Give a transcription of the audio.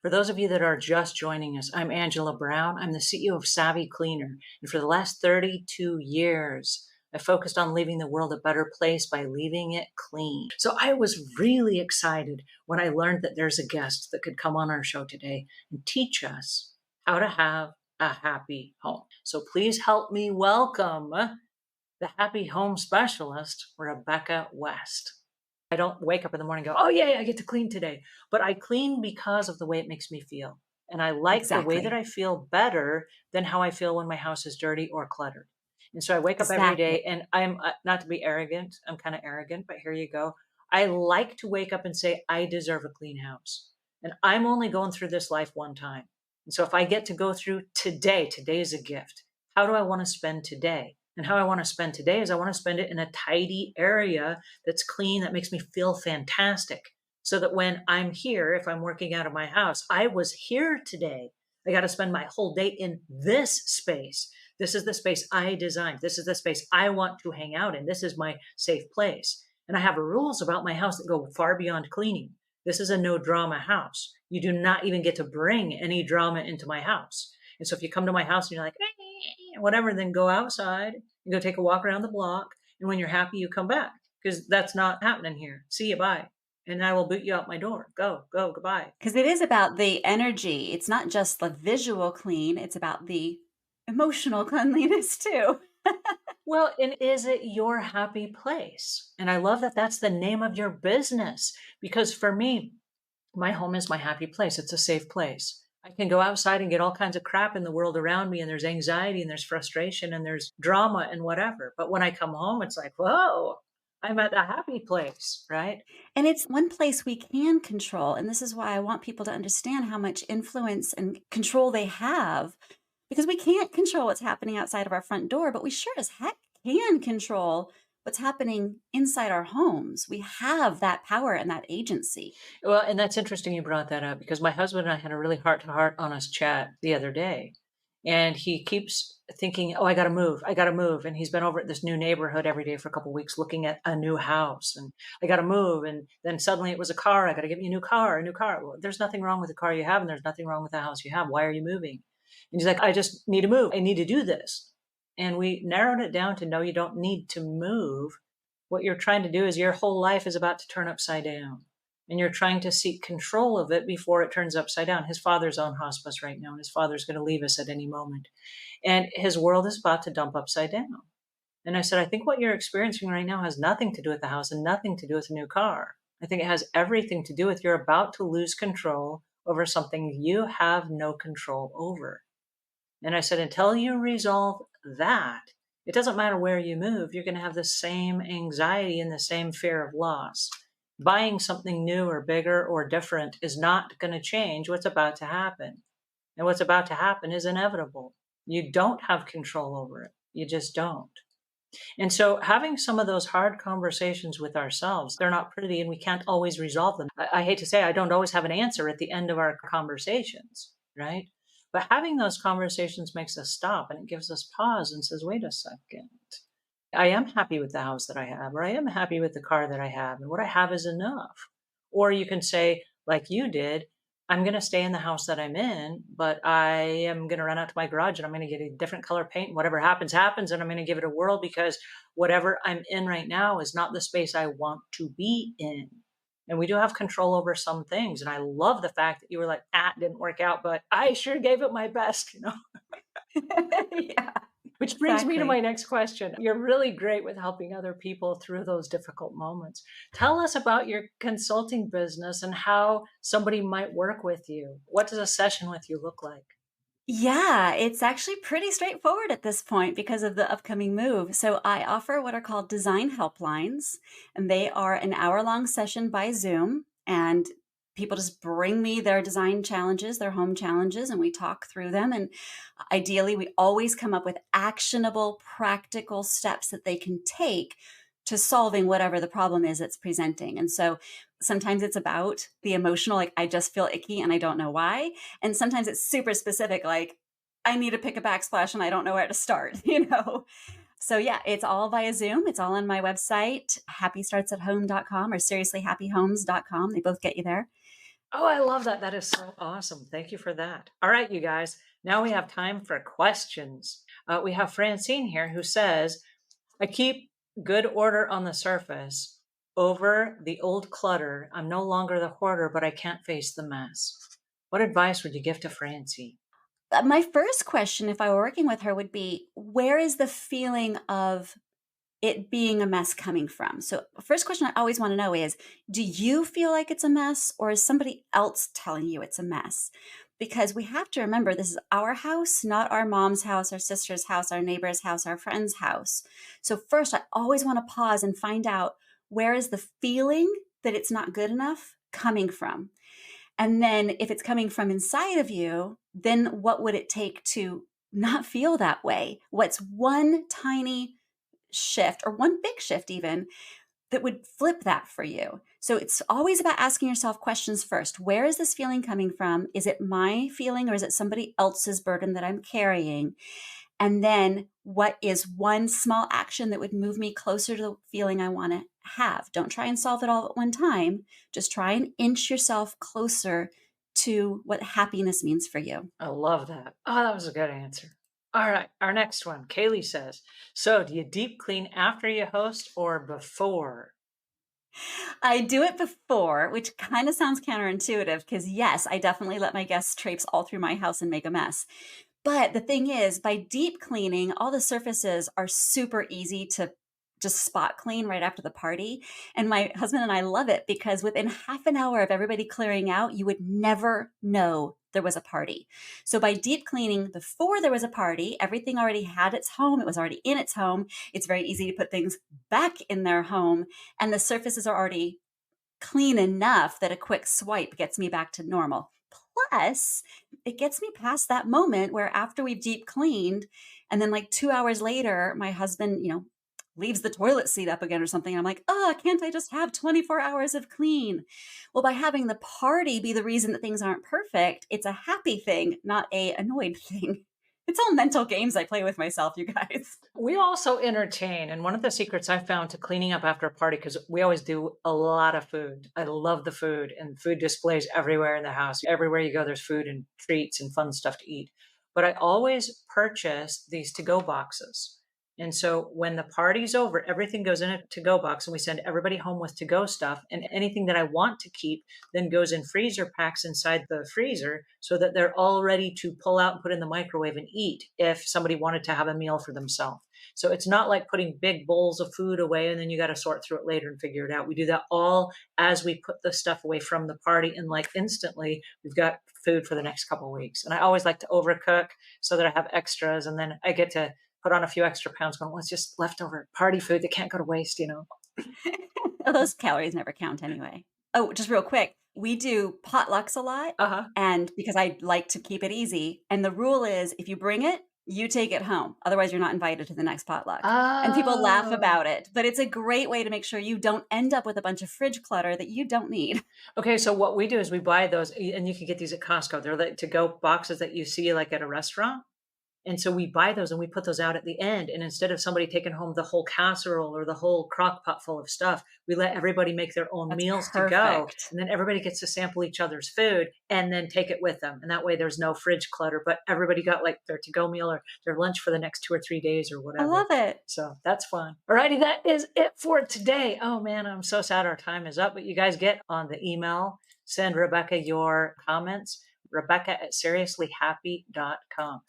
For those of you that are just joining us, I'm Angela Brown. I'm the CEO of Savvy Cleaner. And for the last 32 years, I focused on leaving the world a better place by leaving it clean. So I was really excited when I learned that there's a guest that could come on our show today and teach us how to have a happy home. So please help me welcome the happy home specialist, Rebecca West. I don't wake up in the morning and go, oh, yeah, I get to clean today. But I clean because of the way it makes me feel. And I like the way that Exactly. I feel better than how I feel when my house is dirty or cluttered. And so I wake up every Exactly. day and I'm not to be arrogant. I'm kind of arrogant, but here you go. I like to wake up and say, I deserve a clean house. And I'm only going through this life one time. And so if I get to go through today is a gift. How do I want to spend today? And how I want to spend today is I want to spend it in a tidy area that's clean, that makes me feel fantastic. So that when I'm here, if I'm working out of my house, I was here today. I got to spend my whole day in this space. This is the space I designed. This is the space I want to hang out in. This is my safe place. And I have rules about my house that go far beyond cleaning. This is a no drama house. You do not even get to bring any drama into my house. And so if you come to my house and you're like, whatever, then go outside and go take a walk around the block. And when you're happy, you come back because that's not happening here. See you, bye. And I will boot you out my door. Go, goodbye. Because it is about the energy. It's not just the visual clean, it's about the emotional cleanliness too. Well, and is it your happy place? And I love that that's the name of your business because for me, my home is my happy place. It's a safe place. I can go outside and get all kinds of crap in the world around me, and there's anxiety and there's frustration and there's drama and whatever. But when I come home, it's like, whoa, I'm at a happy place, right? And it's one place we can control. And this is why I want people to understand how much influence and control they have, because we can't control what's happening outside of our front door, but we sure as heck can control what's happening inside our homes. We have that power and that agency. Well, and that's interesting you brought that up because my husband and I had a really heart to heart honest chat the other day. And he keeps thinking, oh, I got to move. I got to move. And he's been over at this new neighborhood every day for a couple of weeks looking at a new house. And I got to move. And then suddenly it was a car. I got to get me a new car, a new car. Well, there's nothing wrong with the car you have. And there's nothing wrong with the house you have. Why are you moving? And he's like, I just need to move. I need to do this. And we narrowed it down to no, you don't need to move. What you're trying to do is your whole life is about to turn upside down. And you're trying to seek control of it before it turns upside down. His father's on hospice right now, and his father's going to leave us at any moment. And his world is about to dump upside down. And I said, I think what you're experiencing right now has nothing to do with the house and nothing to do with a new car. I think it has everything to do with you're about to lose control over something you have no control over. And I said, until you resolve that, it doesn't matter where you move, you're going to have the same anxiety and the same fear of loss. Buying something new or bigger or different is not going to change what's about to happen. And what's about to happen is inevitable. You don't have control over it. You just don't. And so having some of those hard conversations with ourselves, they're not pretty and we can't always resolve them. I hate to say I don't always have an answer at the end of our conversations, right? But having those conversations makes us stop and it gives us pause and says, wait a second. I am happy with the house that I have, or I am happy with the car that I have, and what I have is enough. Or you can say, like you did, I'm going to stay in the house that I'm in, but I am going to run out to my garage and I'm going to get a different color paint. Whatever happens, happens. And I'm going to give it a whirl because whatever I'm in right now is not the space I want to be in. And we do have control over some things. And I love the fact that you were like, it didn't work out, but I sure gave it my best, Yeah, Which brings me to my exactly. next question. You're really great with helping other people through those difficult moments. Tell us about your consulting business and how somebody might work with you. What does a session with you look like? Yeah, it's actually pretty straightforward at this point because of the upcoming move. So I offer what are called design helplines, and they are an hour-long session by Zoom. And people just bring me their design challenges, their home challenges, and we talk through them. And ideally, we always come up with actionable, practical steps that they can take to solving whatever the problem is that's presenting. And so sometimes it's about the emotional, like I just feel icky and I don't know why. And sometimes it's super specific, like I need to pick a backsplash and I don't know where to start, So yeah, it's all via Zoom. It's all on my website, happystartsathome.com or seriouslyhappyhomes.com. They both get you there. Oh, I love that. That is so awesome. Thank you for that. All right, you guys. Now we have time for questions. We have Francine here who says, I keep good order on the surface over the old clutter. I'm no longer the hoarder, but I can't face the mess. What advice would you give to Francine? My first question, if I were working with her, would be where is the feeling of it being a mess coming from? So, first question I always want to know is do you feel like it's a mess or is somebody else telling you it's a mess? Because we have to remember this is our house, not our mom's house, our sister's house, our neighbor's house, our friend's house. So, first, I always want to pause and find out where is the feeling that it's not good enough coming from? And then if it's coming from inside of you, then what would it take to not feel that way? What's one tiny shift or one big shift even that would flip that for you? So it's always about asking yourself questions first. Where is this feeling coming from? Is it my feeling or is it somebody else's burden that I'm carrying? And then what is one small action that would move me closer to the feeling I want to have? Don't try and solve it all at one time. Just try and inch yourself closer to what happiness means for you. I love that. Oh, that was a good answer. All right, our next one. Kaylee says, so do you deep clean after you host or before? I do it before, which kind of sounds counterintuitive because, yes, I definitely let my guests traipse all through my house and make a mess. But the thing is, by deep cleaning, all the surfaces are super easy to just spot clean right after the party. And my husband and I love it because within half an hour of everybody clearing out, you would never know there was a party. So by deep cleaning before there was a party, everything already had its home. It was already in its home. It's very easy to put things back in their home. And the surfaces are already clean enough that a quick swipe gets me back to normal. Plus, it gets me past that moment where after we've deep cleaned, and then like 2 hours later, my husband, leaves the toilet seat up again or something. I'm like, oh, can't I just have 24 hours of clean? Well, by having the party be the reason that things aren't perfect, it's a happy thing, not a annoyed thing. It's all mental games I play with myself, you guys. We also entertain. And one of the secrets I found to cleaning up after a party, because we always do a lot of food. I love the food and food displays everywhere in the house. Everywhere you go, there's food and treats and fun stuff to eat. But I always purchase these to go boxes. And so when the party's over, everything goes in a to go box and we send everybody home with to go stuff. And anything that I want to keep then goes in freezer packs inside the freezer so that they're all ready to pull out and put in the microwave and eat if somebody wanted to have a meal for themselves. So it's not like putting big bowls of food away and then you got to sort through it later and figure it out. We do that all as we put the stuff away from the party, and like instantly we've got food for the next couple of weeks. And I always like to overcook so that I have extras, and then I get to put on a few extra pounds going, well, it's just leftover party food that can't go to waste. Well, those calories never count anyway. Oh, just real quick. We do potlucks a lot. Uh-huh. And because I like to keep it easy. And the rule is if you bring it, you take it home. Otherwise, you're not invited to the next potluck. And people laugh Oh. about it. But it's a great way to make sure you don't end up with a bunch of fridge clutter that you don't need. Okay, so what we do is we buy those, and you can get these at Costco. They're like to go boxes that you see like at a restaurant. And so we buy those and we put those out at the end. And instead of somebody taking home the whole casserole or the whole crock pot full of stuff, we let everybody make their own That's meals to go. perfect. And then everybody gets to sample each other's food and then take it with them. And that way there's no fridge clutter, but everybody got like their to go meal or their lunch for the next 2 or 3 days or I whatever. love it. So that's fun. Alrighty, that is it for today. Oh man, I'm so sad our time is up, but you guys get on the email, send Rebecca your comments, Rebecca at seriouslyhappy.com.